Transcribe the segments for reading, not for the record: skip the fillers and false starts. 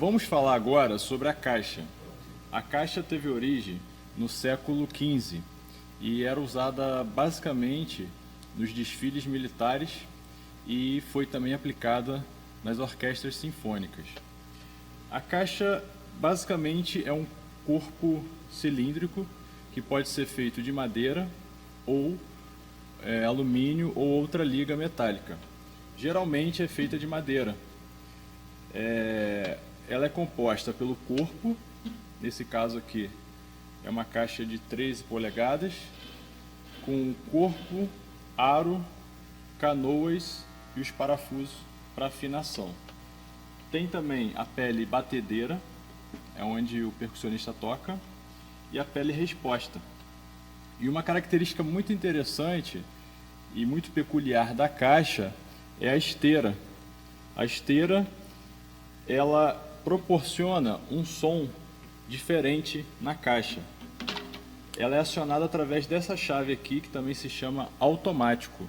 Vamos falar agora sobre a caixa. A caixa teve origem no século XV e era usada basicamente nos desfiles militares e foi também aplicada nas orquestras sinfônicas. A caixa basicamente é um corpo cilíndrico que pode ser feito de madeira ou alumínio ou outra liga metálica. Geralmente é feita de madeira. Ela é composta pelo corpo, nesse caso aqui é uma caixa de 13 polegadas, com corpo, aro, canoas e os parafusos para afinação. Tem também a pele batedeira, é onde o percussionista toca, e a pele resposta. E uma característica muito interessante e muito peculiar da caixa é a esteira. A esteira, ela proporciona um som diferente na caixa. Ela é acionada através dessa chave aqui, que também se chama automático.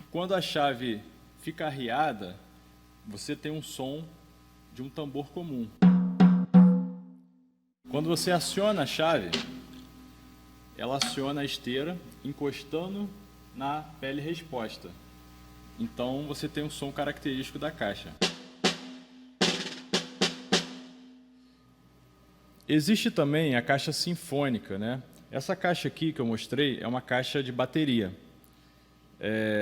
Quando a chave fica arriada, você tem um som de um tambor comum. Quando você aciona a chave, ela aciona a esteira encostando na pele resposta. Então você tem um som característico da caixa. Existe também a caixa sinfônica, né? Essa caixa aqui que eu mostrei é uma caixa de bateria.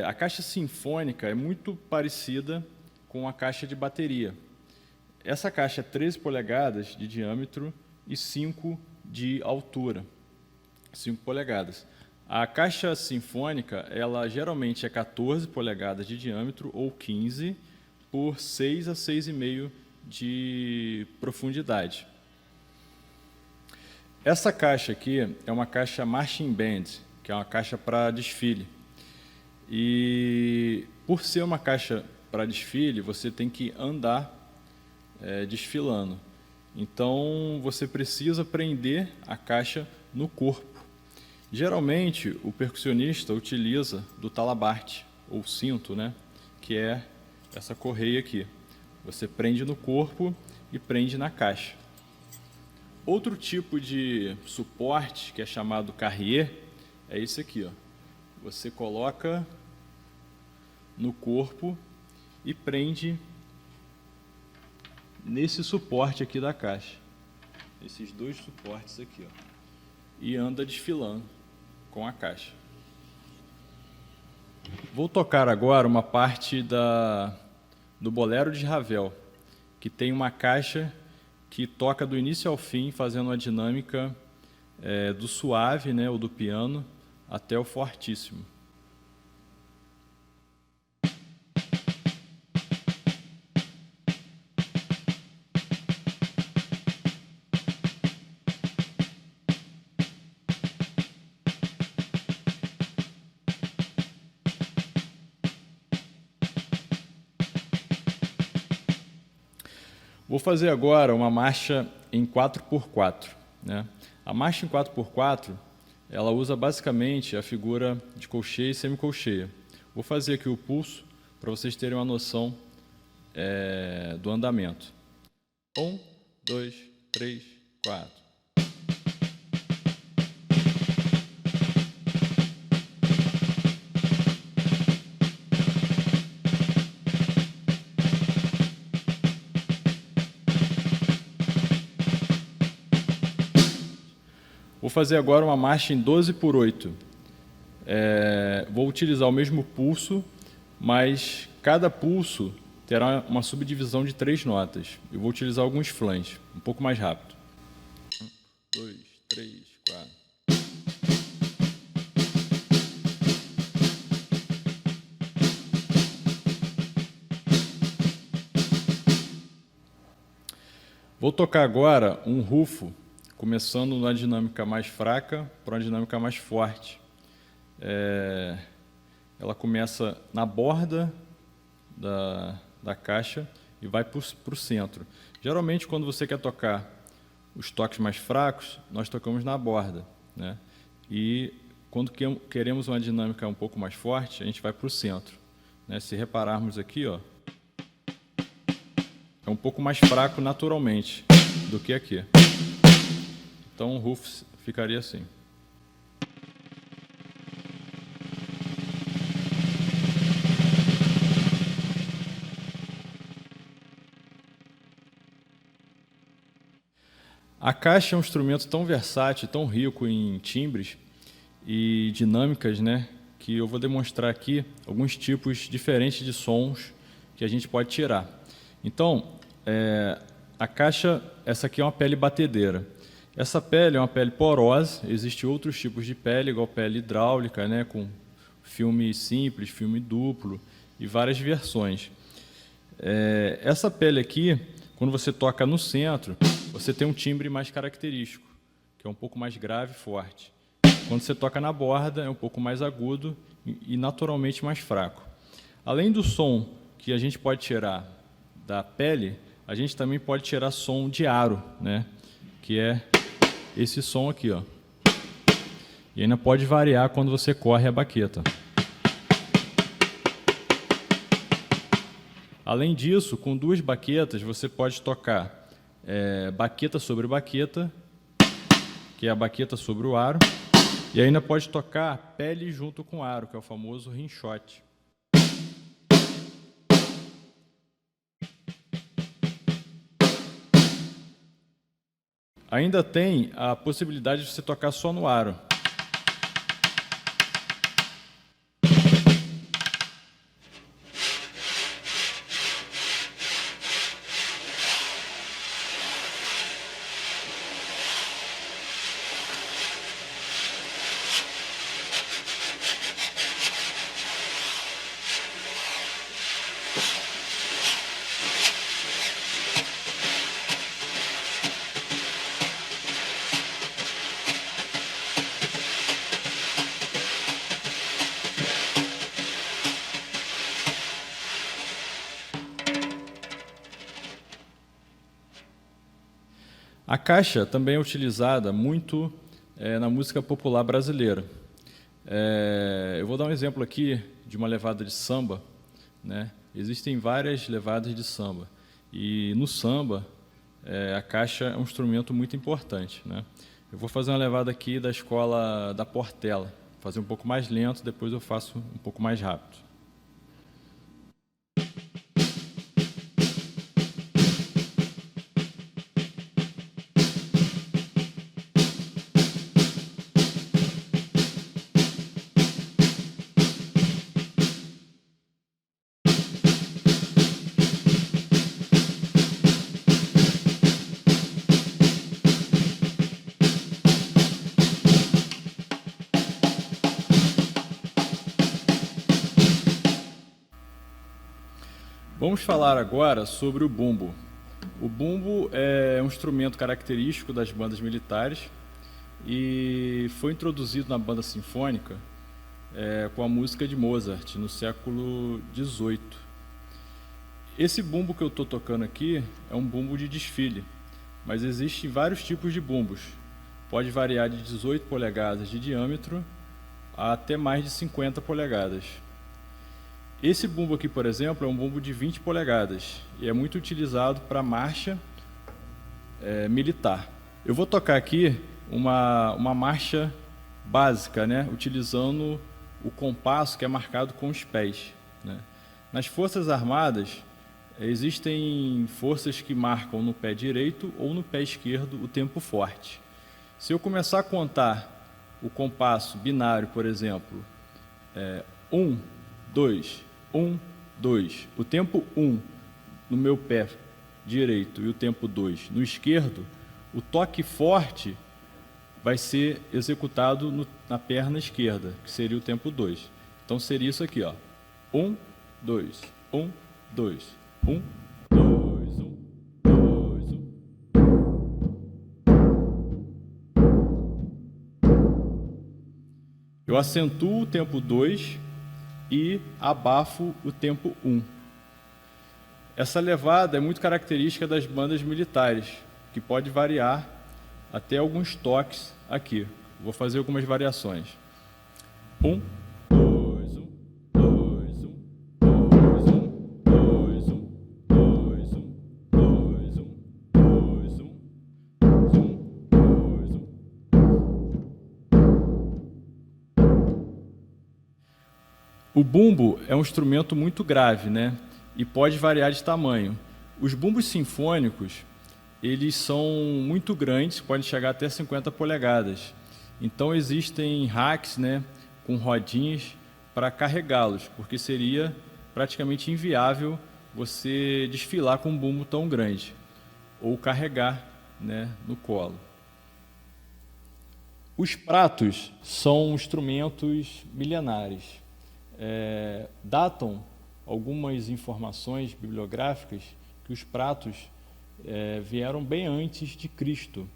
A caixa sinfônica é muito parecida com a caixa de bateria. Essa caixa é 13 polegadas de diâmetro e 5 de altura. 5 polegadas. A caixa sinfônica, ela geralmente é 14 polegadas de diâmetro ou 15 por 6 a 6,5 de profundidade. Essa caixa aqui é uma caixa marching band, que é uma caixa para desfile. E por ser uma caixa para desfile, você tem que andar desfilando. Então você precisa prender a caixa no corpo. Geralmente o percussionista utiliza do talabarte, ou cinto, né? Que é essa correia aqui. Você prende no corpo e prende na caixa. Outro tipo de suporte, que é chamado carrier, é esse aqui, ó. Você coloca no corpo e prende nesse suporte aqui da caixa. Esses dois suportes aqui, ó. E anda desfilando com a caixa. Vou tocar agora uma parte do Bolero de Ravel, que tem uma caixa que toca do início ao fim, fazendo uma dinâmica do suave, né, ou do piano, até o fortíssimo. Vou fazer agora uma marcha em 4x4, né? A marcha em 4x4, ela usa basicamente a figura de colcheia e semicolcheia. Vou fazer aqui o pulso para vocês terem uma noção do andamento. 1, 2, 3, 4. Vou fazer agora uma marcha em 12x8. Vou utilizar o mesmo pulso, mas cada pulso terá uma subdivisão de 3 notas. Eu vou utilizar alguns flãs, um pouco mais rápido. 1, 2, 3, 4. Vou tocar agora um rufo, começando na dinâmica mais fraca para uma dinâmica mais forte. Ela começa na borda da caixa e vai para o centro. Geralmente, quando você quer tocar os toques mais fracos, nós tocamos na borda, né? E quando queremos uma dinâmica um pouco mais forte, a gente vai para o centro, né? Se repararmos aqui, ó, é um pouco mais fraco naturalmente do que aqui. Então o Rufus ficaria assim. A caixa é um instrumento tão versátil, tão rico em timbres e dinâmicas, né, que eu vou demonstrar aqui alguns tipos diferentes de sons que a gente pode tirar. Então, a caixa, essa aqui é uma pele batedeira. Essa pele é uma pele porosa, existem outros tipos de pele, igual pele hidráulica, né, com filme simples, filme duplo e várias versões. Essa pele aqui, quando você toca no centro, você tem um timbre mais característico, que é um pouco mais grave e forte. Quando você toca na borda, é um pouco mais agudo e naturalmente mais fraco. Além do som que a gente pode tirar da pele, a gente também pode tirar som de aro, né? Que é esse som aqui, ó. E ainda pode variar quando você corre a baqueta. Além disso, com duas baquetas, você pode tocar baqueta sobre baqueta, que é a baqueta sobre o aro, e ainda pode tocar pele junto com aro, que é o famoso rinchote. Ainda tem a possibilidade de você tocar só no aro. A caixa também é utilizada muito na música popular brasileira. Eu vou dar um exemplo aqui de uma levada de samba, né? Existem várias levadas de samba e no samba a caixa é um instrumento muito importante, né? Eu vou fazer uma levada aqui da escola da Portela, vou fazer um pouco mais lento, depois eu faço um pouco mais rápido. Vamos falar agora sobre o bumbo. O bumbo é um instrumento característico das bandas militares e foi introduzido na banda sinfônica com a música de Mozart, no século XVIII. Esse bumbo que eu estou tocando aqui é um bumbo de desfile, mas existem vários tipos de bumbos. Pode variar de 18 polegadas de diâmetro a até mais de 50 polegadas. Esse bumbo aqui, por exemplo, é um bumbo de 20 polegadas e é muito utilizado para marcha militar. Eu vou tocar aqui uma marcha básica, né, utilizando o compasso que é marcado com os pés, né. Nas Forças Armadas, existem forças que marcam no pé direito ou no pé esquerdo o tempo forte. Se eu começar a contar o compasso binário, por exemplo, 1, 2, 1, 2, o tempo 1 no meu pé direito e o tempo 2 no esquerdo, o toque forte vai ser executado na perna esquerda, que seria o tempo 2. Então seria isso aqui, ó. 1, 2, 1, 2, 1, 2, 1, 2, 1. Eu acentuo o tempo 2 e abafo o tempo 1. Essa levada é muito característica das bandas militares, que pode variar até alguns toques aqui. Vou fazer algumas variações. 1, 2, 1, 2, 1, 2, 1, 2, 1, 2, 1, O bumbo é um instrumento muito grave, né? E pode variar de tamanho. Os bumbos sinfônicos, eles são muito grandes, podem chegar até 50 polegadas. Então existem racks, né, com rodinhas para carregá-los, porque seria praticamente inviável você desfilar com um bumbo tão grande ou carregar, né, no colo. Os pratos são instrumentos milenares. Datam algumas informações bibliográficas que os pratos vieram bem antes de Cristo.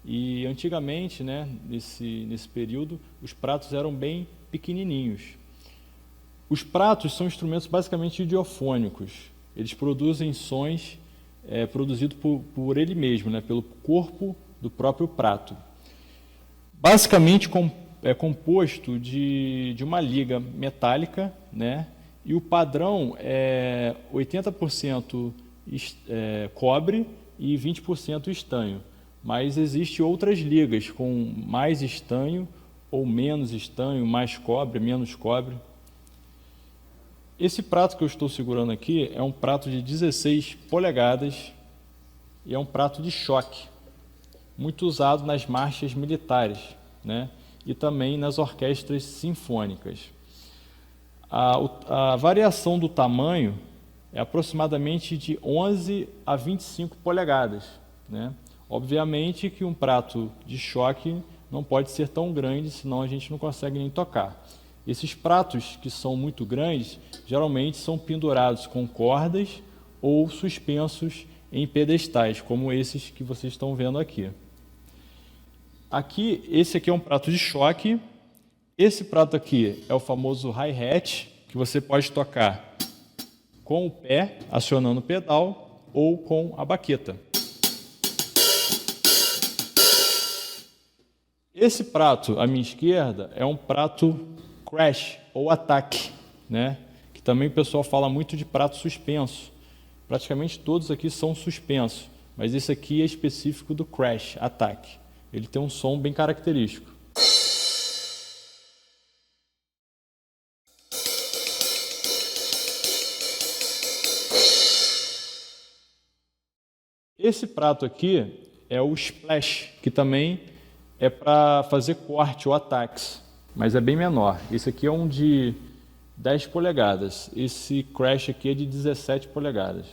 E antigamente, né, nesse período, os pratos eram bem pequenininhos. Os pratos são instrumentos basicamente idiofônicos. Eles produzem sons produzidos por ele mesmo, né, pelo corpo do próprio prato. Basicamente é composto de uma liga metálica, né, e o padrão é 80% cobre e 20% estanho. Mas existem outras ligas com mais estanho ou menos estanho, mais cobre, menos cobre. Esse prato que eu estou segurando aqui é um prato de 16 polegadas e é um prato de choque, muito usado nas marchas militares, né? E também nas orquestras sinfônicas. A variação do tamanho é aproximadamente de 11 a 25 polegadas, né? Obviamente que um prato de choque não pode ser tão grande, senão a gente não consegue nem tocar. Esses pratos que são muito grandes, geralmente são pendurados com cordas ou suspensos em pedestais, como esses que vocês estão vendo aqui. Esse aqui é um prato de choque. Esse prato aqui é o famoso hi-hat, que você pode tocar com o pé, acionando o pedal, ou com a baqueta. Esse prato à minha esquerda é um prato crash ou ataque, né? Que também o pessoal fala muito de prato suspenso. Praticamente todos aqui são suspensos, mas esse aqui é específico do crash, ataque. Ele tem um som bem característico. Esse prato aqui é o splash, que também é para fazer corte ou ataques, mas é bem menor. Esse aqui é um de 10 polegadas. Esse crash aqui é de 17 polegadas.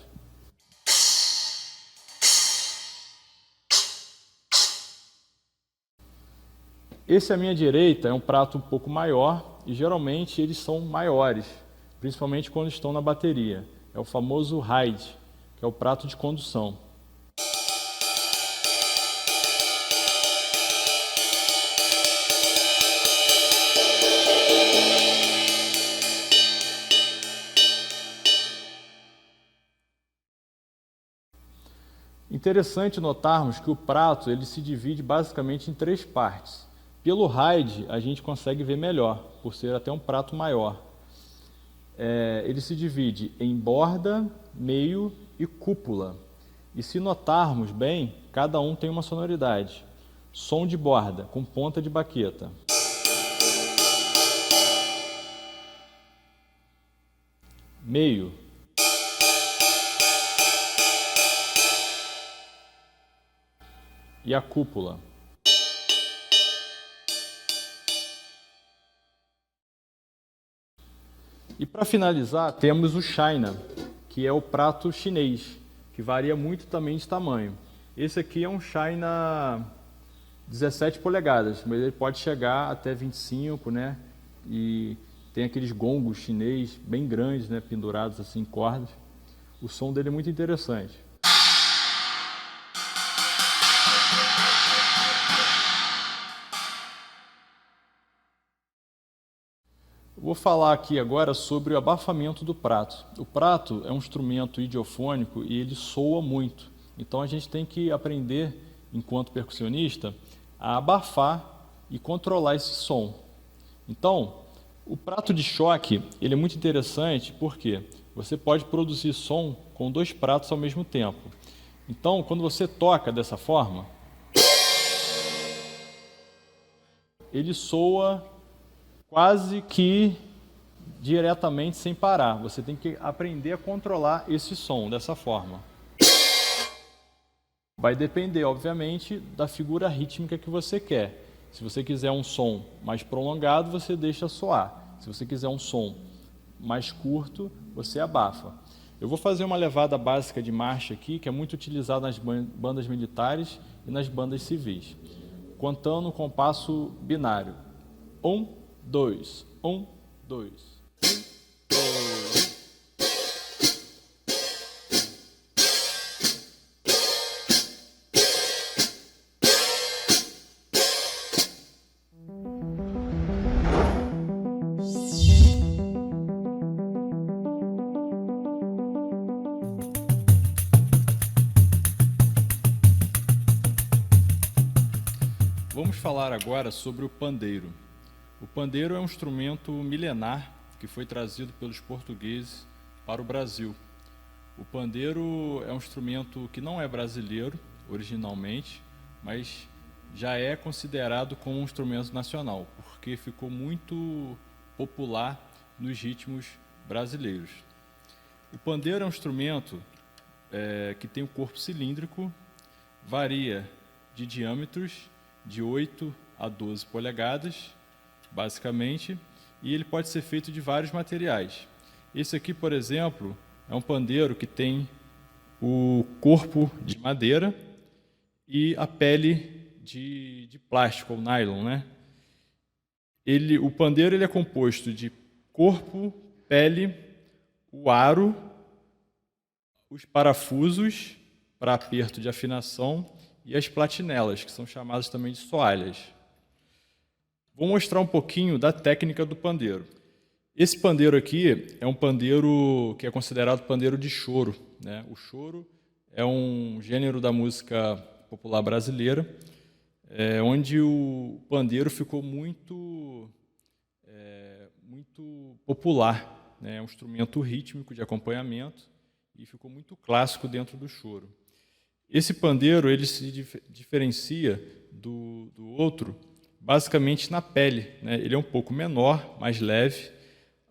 Esse à minha direita é um prato um pouco maior e geralmente eles são maiores, principalmente quando estão na bateria. É o famoso ride, que é o prato de condução. Interessante notarmos que o prato ele se divide basicamente em 3 partes. Pelo ride a gente consegue ver melhor, por ser até um prato maior. Ele se divide em borda, meio e cúpula. E se notarmos bem, cada um tem uma sonoridade. Som de borda, com ponta de baqueta. Meio. E a cúpula. E para finalizar, temos o China, que é o prato chinês, que varia muito também de tamanho. Esse aqui é um China 17 polegadas, mas ele pode chegar até 25, né? E tem aqueles gongos chinês bem grandes, né? Pendurados assim em cordas. O som dele é muito interessante. Vou falar aqui agora sobre o abafamento do prato. O prato é um instrumento idiofônico e ele soa muito. Então a gente tem que aprender, enquanto percussionista, a abafar e controlar esse som. Então, o prato de choque ele é muito interessante porque você pode produzir som com 2 pratos ao mesmo tempo. Então, quando você toca dessa forma, ele soa quase que diretamente sem parar. Você tem que aprender a controlar esse som dessa forma. Vai depender, obviamente, da figura rítmica que você quer. Se você quiser um som mais prolongado, você deixa soar. Se você quiser um som mais curto, você abafa. Eu vou fazer uma levada básica de marcha aqui, que é muito utilizada nas bandas militares e nas bandas civis. Contando o compasso binário. 1, 2, 1, 2. Vamos falar agora sobre o pandeiro. O pandeiro é um instrumento milenar que foi trazido pelos portugueses para o Brasil. O pandeiro é um instrumento que não é brasileiro originalmente, mas já é considerado como um instrumento nacional, porque ficou muito popular nos ritmos brasileiros. O pandeiro é um instrumento que tem um corpo cilíndrico, varia de diâmetros de 8 a 12 polegadas, basicamente, e ele pode ser feito de vários materiais. Esse aqui, por exemplo, é um pandeiro que tem o corpo de madeira e a pele de plástico, ou nylon, né? O pandeiro ele é composto de corpo, pele, o aro, os parafusos para aperto de afinação e as platinelas, que são chamadas também de soalhas. Vou mostrar um pouquinho da técnica do pandeiro. Esse pandeiro aqui é um pandeiro que é considerado pandeiro de choro, né? O choro é um gênero da música popular brasileira, onde o pandeiro ficou muito popular, né? É um instrumento rítmico de acompanhamento e ficou muito clássico dentro do choro. Esse pandeiro ele se diferencia do outro basicamente na pele, né? Ele é um pouco menor, mais leve,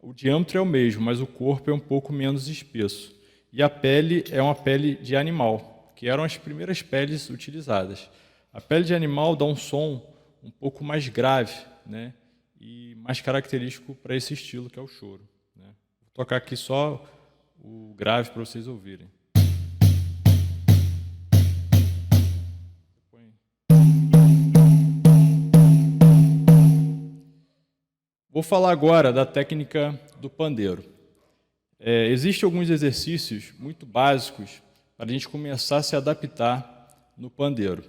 o diâmetro é o mesmo, mas o corpo é um pouco menos espesso. E a pele é uma pele de animal, que eram as primeiras peles utilizadas. A pele de animal dá um som um pouco mais grave, né? E mais característico para esse estilo que é o choro, né? Vou tocar aqui só o grave para vocês ouvirem. Vou falar agora da técnica do pandeiro. Existem alguns exercícios muito básicos para a gente começar a se adaptar no pandeiro.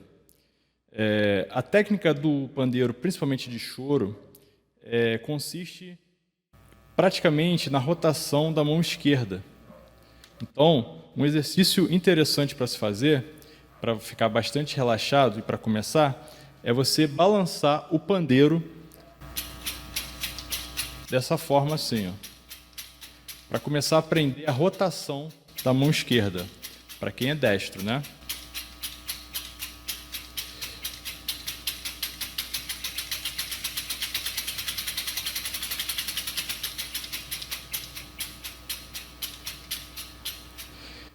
A técnica do pandeiro, principalmente de choro, consiste praticamente na rotação da mão esquerda. Então, um exercício interessante para se fazer, para ficar bastante relaxado e para começar, é você balançar o pandeiro dessa forma assim, ó, para começar a aprender a rotação da mão esquerda, para quem é destro, né?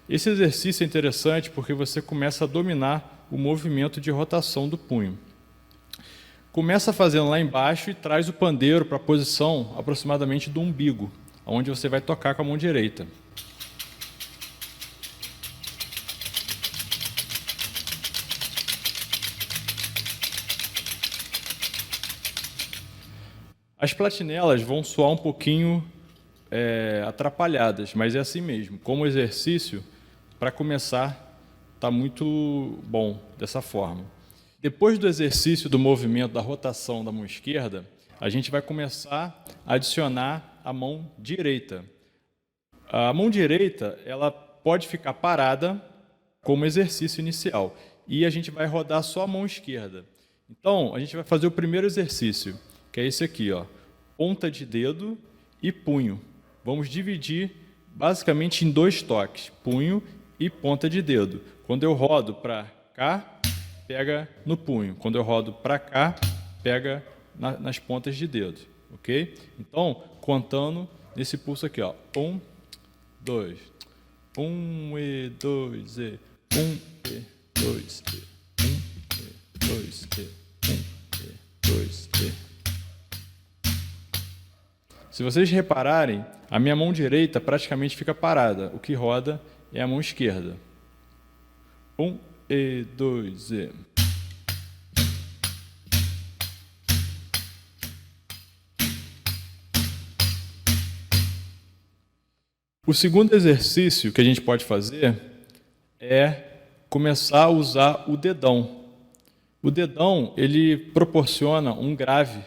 Esse exercício é interessante porque você começa a dominar o movimento de rotação do punho. Começa fazendo lá embaixo e traz o pandeiro para a posição aproximadamente do umbigo, onde você vai tocar com a mão direita. As platinelas vão soar um pouquinho atrapalhadas, mas é assim mesmo. Como exercício, para começar, está muito bom dessa forma. Depois do exercício do movimento da rotação da mão esquerda, a gente vai começar a adicionar a mão direita. A mão direita ela pode ficar parada como exercício inicial e a gente vai rodar só a mão esquerda. Então, a gente vai fazer o primeiro exercício, que é esse aqui, ó, ponta de dedo e punho. Vamos dividir basicamente em 2 toques, punho e ponta de dedo. Quando eu rodo para cá, pega no punho. Quando eu rodo para cá, pega nas pontas de dedo, ok? Então, contando nesse pulso aqui, ó. 1, 2. 1 e 2 e 1 e 2 e 1 e 2 e 1 e 2 e. Se vocês repararem, a minha mão direita praticamente fica parada. O que roda é a mão esquerda. 1 e 2 e. O segundo exercício que a gente pode fazer é começar a usar o dedão. O dedão, ele proporciona um grave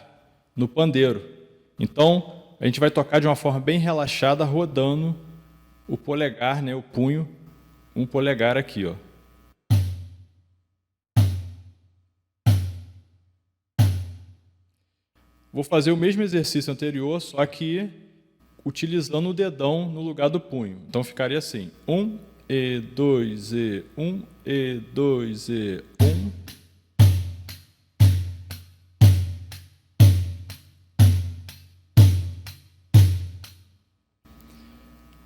no pandeiro. Então, a gente vai tocar de uma forma bem relaxada, rodando o polegar, né, o punho, um polegar aqui, ó. Vou fazer o mesmo exercício anterior, só que utilizando o dedão no lugar do punho. Então ficaria assim: 1 e 2 e 1 e 2 e 1.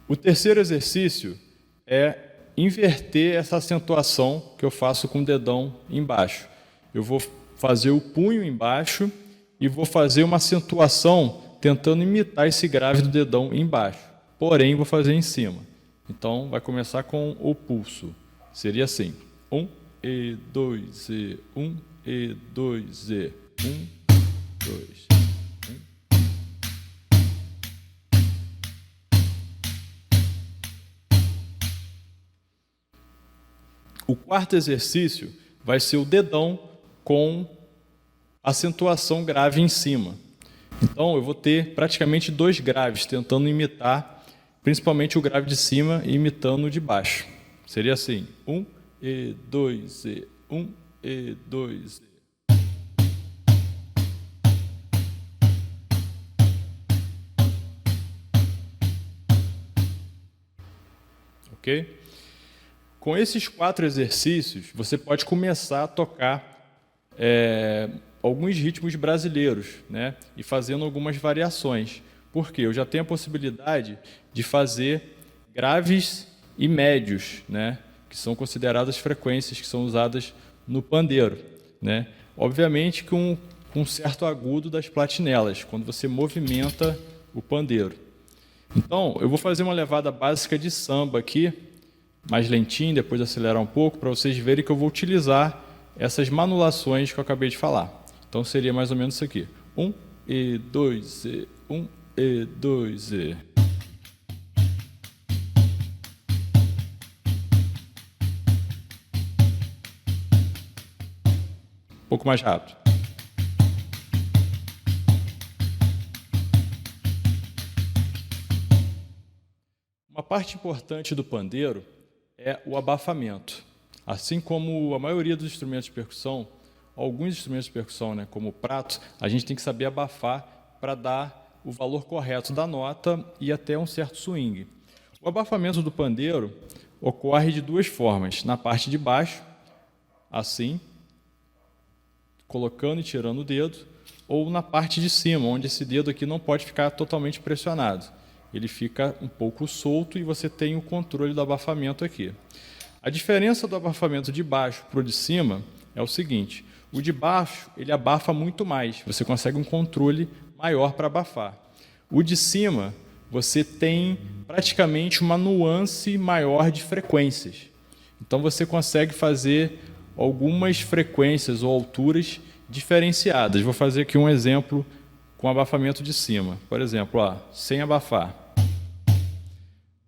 O terceiro exercício é inverter essa acentuação que eu faço com o dedão embaixo. Eu vou fazer o punho embaixo e vou fazer uma acentuação tentando imitar esse grave do dedão embaixo. Porém, vou fazer em cima. Então, vai começar com o pulso. Seria assim: 1 e 2 e 1 e 2 e 1, 2. O quarto exercício vai ser o dedão com acentuação grave em cima. Então, eu vou ter praticamente 2 graves, tentando imitar, principalmente o grave de cima, imitando o de baixo. Seria assim: 1 e 2 e 1 e 2 e. Ok? Com esses 4 exercícios, você pode começar a tocar alguns ritmos brasileiros, né? E fazendo algumas variações. Por quê? Eu já tenho a possibilidade de fazer graves e médios, né? Que são consideradas frequências que são usadas no pandeiro, né? Obviamente com um certo agudo das platinelas, quando você movimenta o pandeiro. Então, eu vou fazer uma levada básica de samba aqui, mais lentinho, depois acelerar um pouco, para vocês verem que eu vou utilizar essas manulações que eu acabei de falar. Então seria mais ou menos isso aqui: 1 e 2 e 1 e 2 e. Um pouco mais rápido. Uma parte importante do pandeiro é o abafamento. Assim como a maioria dos instrumentos de percussão, alguns instrumentos de percussão, né, como o prato, a gente tem que saber abafar para dar o valor correto da nota e até um certo swing. O abafamento do pandeiro ocorre de 2 formas: na parte de baixo, assim, colocando e tirando o dedo, ou na parte de cima, onde esse dedo aqui não pode ficar totalmente pressionado. Ele fica um pouco solto e você tem o controle do abafamento aqui. A diferença do abafamento de baixo para o de cima é o seguinte: o de baixo ele abafa muito mais, você consegue um controle maior para abafar. O de cima, você tem praticamente uma nuance maior de frequências. Então você consegue fazer algumas frequências ou alturas diferenciadas. Vou fazer aqui um exemplo com abafamento de cima. Por exemplo, ó, sem abafar.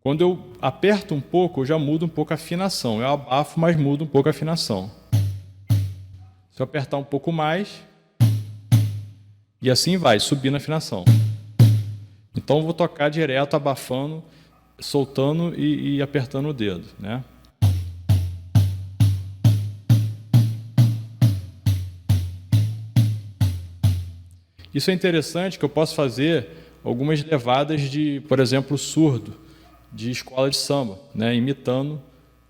Quando eu aperto um pouco, eu já mudo um pouco a afinação. Eu abafo, mas mudo um pouco a afinação. Se eu apertar um pouco mais, e assim vai, subindo a afinação. Então, eu vou tocar direto, abafando, soltando e apertando o dedo, né? Isso é interessante, que eu posso fazer algumas levadas de, por exemplo, surdo, de escola de samba, né? Imitando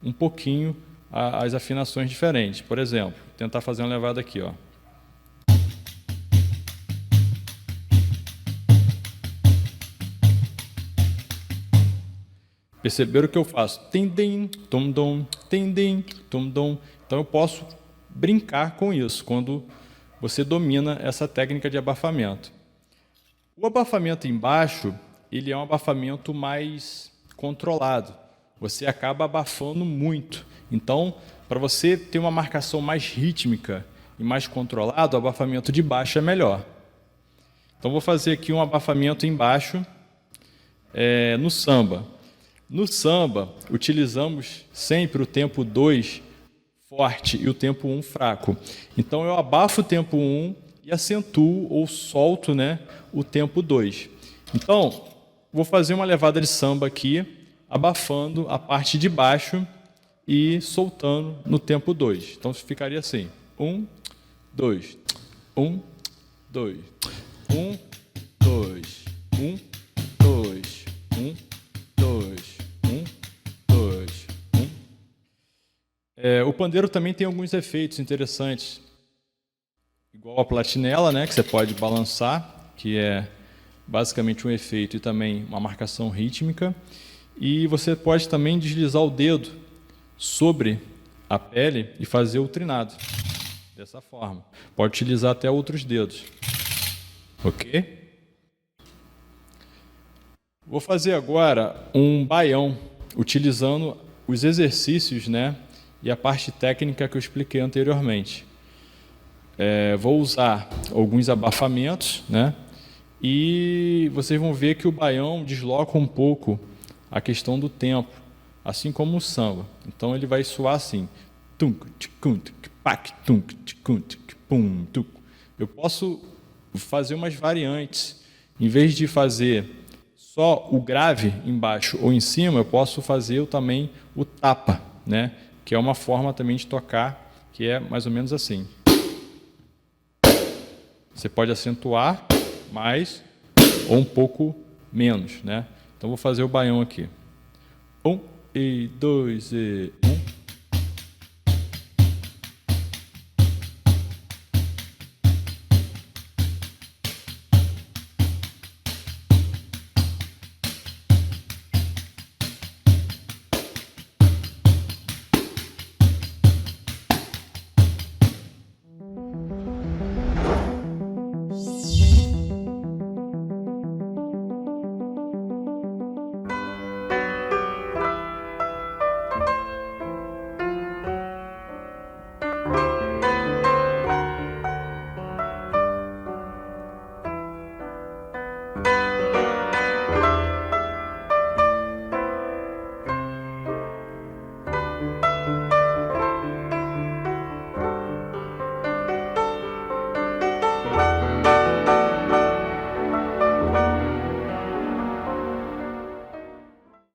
um pouquinho as afinações diferentes. Por exemplo, tentar fazer uma levada aqui, ó. perceberam que eu faço tim-dim, tum-dum, tim-dim, tum-dum. Então eu posso brincar com isso quando você domina essa técnica de abafamento. O abafamento embaixo, ele é um abafamento mais controlado. Você acaba abafando muito. Então, para você ter uma marcação mais rítmica e mais controlado, o abafamento de baixo é melhor. Então, vou fazer aqui um abafamento embaixo no samba. No samba, utilizamos sempre o tempo 2 forte e o tempo 1 fraco. Então, eu abafo o tempo 1 e acentuo ou solto, né, o tempo 2. Então, vou fazer uma levada de samba aqui, abafando a parte de baixo e soltando no tempo 2. Então, ficaria assim. 1, 2, 1, 2, 1, 2, 1, 2, 1, 2, 1, 2, 1. O pandeiro também tem alguns efeitos interessantes. Igual a platinela, né, que você pode balançar, que é basicamente um efeito e também uma marcação rítmica. E você pode também deslizar o dedo sobre a pele e fazer o trinado. Dessa forma. Pode utilizar até outros dedos. Ok? Vou fazer agora um baião, utilizando os exercícios, né, e a parte técnica que eu expliquei anteriormente. Vou usar alguns abafamentos, né? E vocês vão ver que o baião desloca um pouco a questão do tempo, assim como o samba. Então ele vai soar assim. Eu posso fazer umas variantes. Em vez de fazer só o grave embaixo ou em cima, eu posso fazer também o tapa, né? Que é uma forma também de tocar, que é mais ou menos assim. Você pode acentuar mais ou um pouco menos, né? Então vou fazer o baião aqui. 1 e 2 e